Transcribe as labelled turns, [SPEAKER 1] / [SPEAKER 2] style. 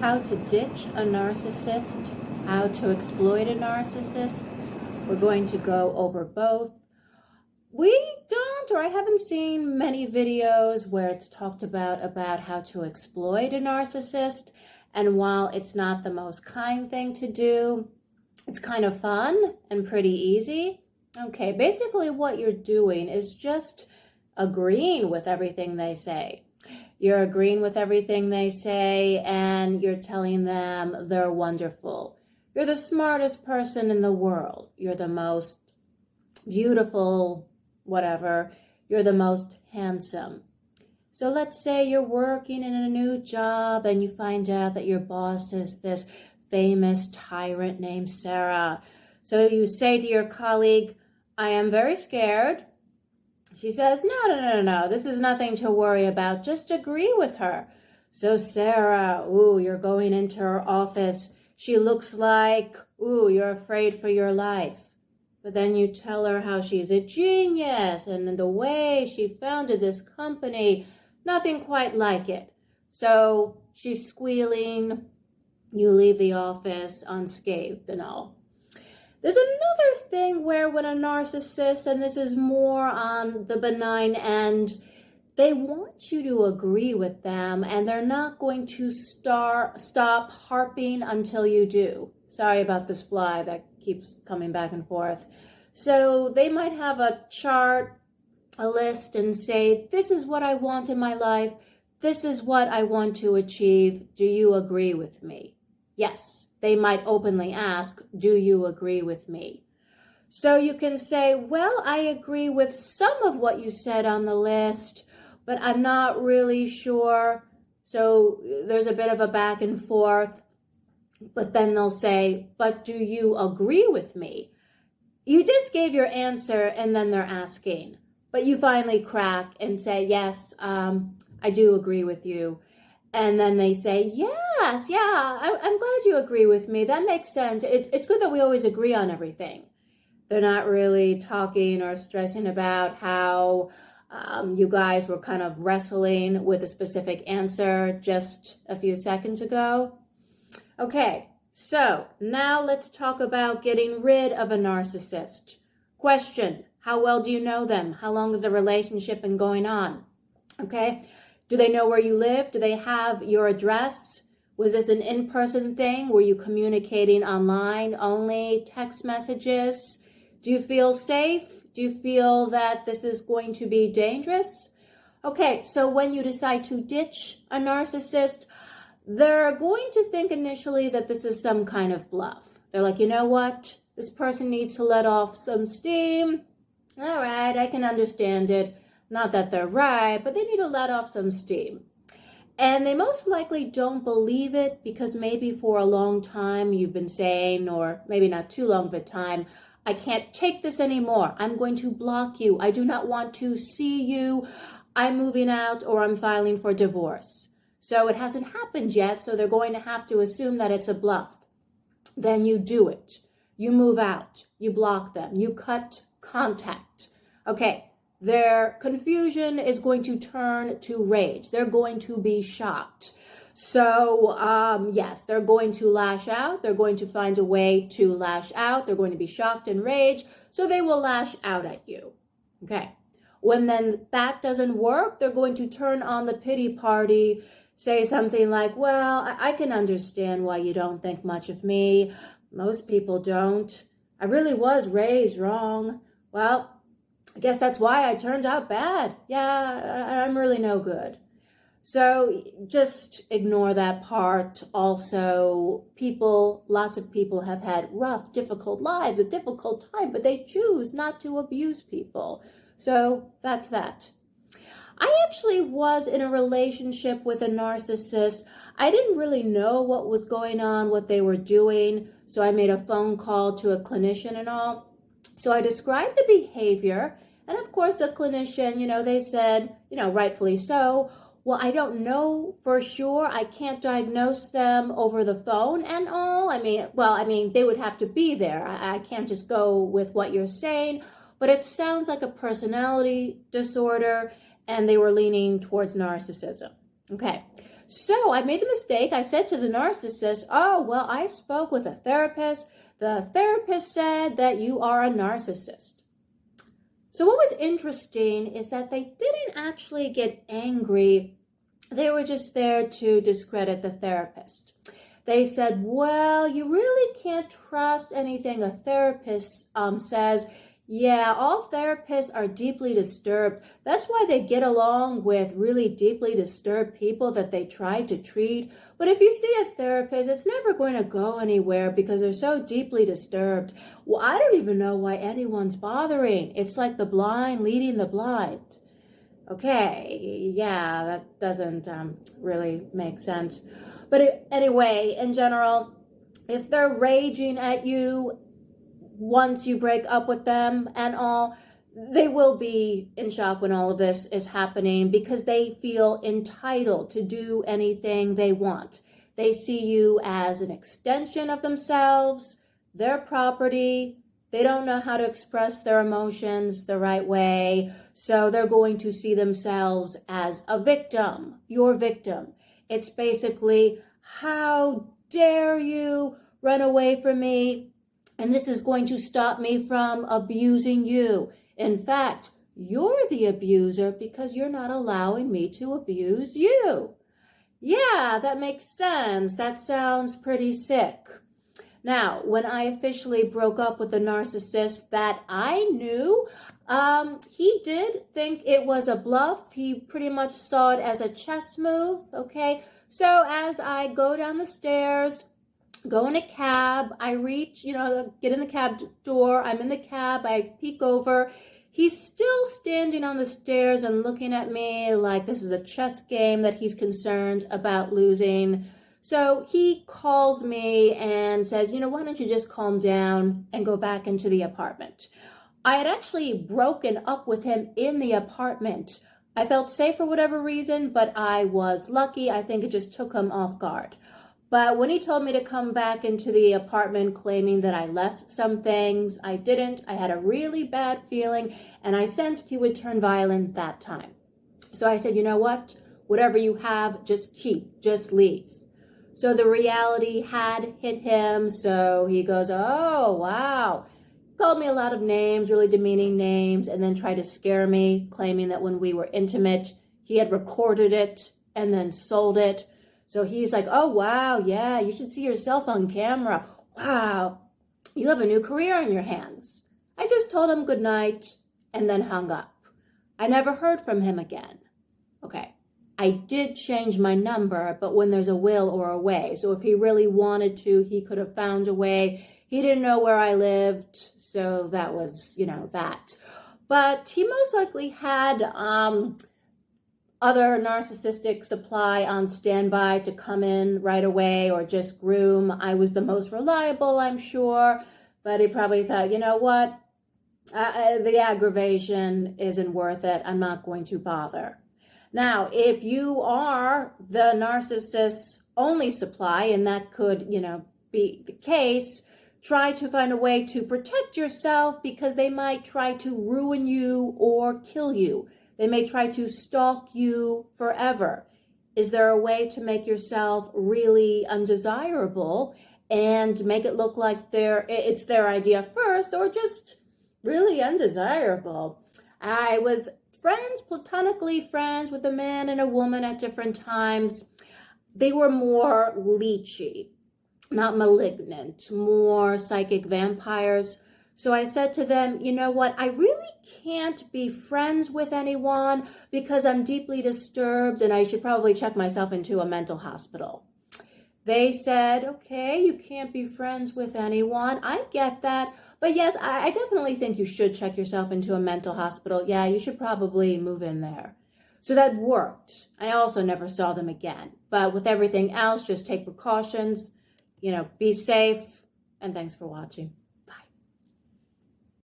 [SPEAKER 1] How to ditch a narcissist, how to exploit a narcissist. We're going to go over both. I haven't seen many videos where it's talked about how to exploit a narcissist. And while it's not the most kind thing to do, it's kind of fun and pretty easy. Okay, basically what you're doing is just agreeing with everything they say. You're agreeing with everything they say and you're telling them they're wonderful. You're the smartest person in the world. You're the most beautiful, whatever. You're the most handsome. So let's say you're working in a new job and you find out that your boss is this famous tyrant named Sarah. So you say to your colleague, I am very scared. She says, no, this is nothing to worry about. Just agree with her. So Sarah, you're going into her office. She looks like, you're afraid for your life. But then you tell her how she's a genius and the way she founded this company, nothing quite like it. So she's squealing. You leave the office unscathed and all. There's another thing where when a narcissist, and this is more on the benign end, they want you to agree with them and they're not going to stop harping until you do. Sorry about this fly that keeps coming back and forth. So they might have a chart, a list, and say, this is what I want in my life. This is what I want to achieve. Do you agree with me? Yes, they might openly ask, do you agree with me? So you can say, well, I agree with some of what you said on the list, but I'm not really sure. So there's a bit of a back and forth, but then they'll say, but do you agree with me? You just gave your answer and then they're asking, but you finally crack and say, yes, I do agree with you. And then they say, yes, yeah, I'm glad you agree with me. That makes sense. It's good that we always agree on everything. They're not really talking or stressing about how you guys were kind of wrestling with a specific answer just a few seconds ago. Okay, so now let's talk about getting rid of a narcissist. Question, how well do you know them? How long has the relationship been going on? Okay. Do they know where you live? Do they have your address? Was this an in-person thing? Were you communicating online only, text messages? Do you feel safe? Do you feel that this is going to be dangerous? Okay, so when you decide to ditch a narcissist, they're going to think initially that this is some kind of bluff. They're like, you know what? This person needs to let off some steam. All right, I can understand it. Not that they're right, but they need to let off some steam. And they most likely don't believe it because maybe for a long time you've been saying, or maybe not too long of a time, I can't take this anymore. I'm going to block you. I do not want to see you. I'm moving out or I'm filing for divorce. So it hasn't happened yet, so they're going to have to assume that it's a bluff. Then you do it. You move out. You block them. You cut contact. Okay. Their confusion is going to turn to rage. They're going to be shocked. So, yes, they're going to lash out. They're going to find a way to lash out. They're going to be shocked and rage. So they will lash out at you. Okay. When then that doesn't work, they're going to turn on the pity party, say something like, well, I can understand why you don't think much of me. Most people don't. I really was raised wrong. Well, I guess that's why I turned out bad. Yeah, I'm really no good. So just ignore that part. Also, lots of people have had rough, difficult lives, a difficult time, but they choose not to abuse people. So that's that. I actually was in a relationship with a narcissist. I didn't really know what was going on, what they were doing. So I made a phone call to a clinician and all. So I described the behavior. And of course, the clinician, they said, rightfully so, well, I don't know for sure. I can't diagnose them over the phone and all. They would have to be there. I can't just go with what you're saying. But it sounds like a personality disorder, and they were leaning towards narcissism. Okay, So I made the mistake. I said to the narcissist, oh, well, I spoke with a therapist. The therapist said that you are a narcissist. So what was interesting is that they didn't actually get angry. They were just there to discredit the therapist. They said, well, you really can't trust anything a therapist says. Yeah, all therapists are deeply disturbed. That's why they get along with really deeply disturbed people that they try to treat. But if you see a therapist, it's never going to go anywhere because they're so deeply disturbed. Well, I don't even know why anyone's bothering. It's like the blind leading the blind. Okay, yeah, that doesn't really make sense. But anyway, in general, if they're raging at you once you break up with them and all, they will be in shock when all of this is happening because they feel entitled to do anything they want. They see you as an extension of themselves, their property. They don't know how to express their emotions the right way, so they're going to see themselves as a victim, your victim. It's basically, how dare you run away from me? And this is going to stop me from abusing you. In fact, you're the abuser because you're not allowing me to abuse you. Yeah, that makes sense. That sounds pretty sick. Now, when I officially broke up with the narcissist that I knew, he did think it was a bluff. He pretty much saw it as a chess move, okay? So as I go down the stairs, go in a cab, I reach, get in the cab door, I'm in the cab, I peek over. He's still standing on the stairs and looking at me like this is a chess game that he's concerned about losing. So he calls me and says, why don't you just calm down and go back into the apartment? I had actually broken up with him in the apartment. I felt safe for whatever reason, but I was lucky. I think it just took him off guard. But when he told me to come back into the apartment claiming that I left some things, I didn't. I had a really bad feeling, and I sensed he would turn violent that time. So I said, you know what? Whatever you have, just keep, just leave. So the reality had hit him, so he goes, oh, wow. Called me a lot of names, really demeaning names, and then tried to scare me, claiming that when we were intimate, he had recorded it and then sold it. So he's like, oh, wow, yeah, you should see yourself on camera. Wow, you have a new career on your hands. I just told him good night and then hung up. I never heard from him again. Okay, I did change my number, but when there's a will or a way. So if he really wanted to, he could have found a way. He didn't know where I lived, so that was, that. But he most likely had other narcissistic supply on standby to come in right away or just groom. I was the most reliable, I'm sure, but he probably thought, you know what, the aggravation isn't worth it. I'm not going to bother. Now, if you are the narcissist's only supply, and that could, be the case, try to find a way to protect yourself because they might try to ruin you or kill you. They may try to stalk you forever. Is there a way to make yourself really undesirable and make it look like it's their idea first, or just really undesirable? I was platonically friends with a man and a woman at different times. They were more leechy, not malignant, more psychic vampires. So I said to them, you know what, I really can't be friends with anyone because I'm deeply disturbed and I should probably check myself into a mental hospital. They said, okay, you can't be friends with anyone. I get that. But yes, I definitely think you should check yourself into a mental hospital. Yeah, you should probably move in there. So that worked. I also never saw them again. But with everything else, just take precautions, be safe, and thanks for watching.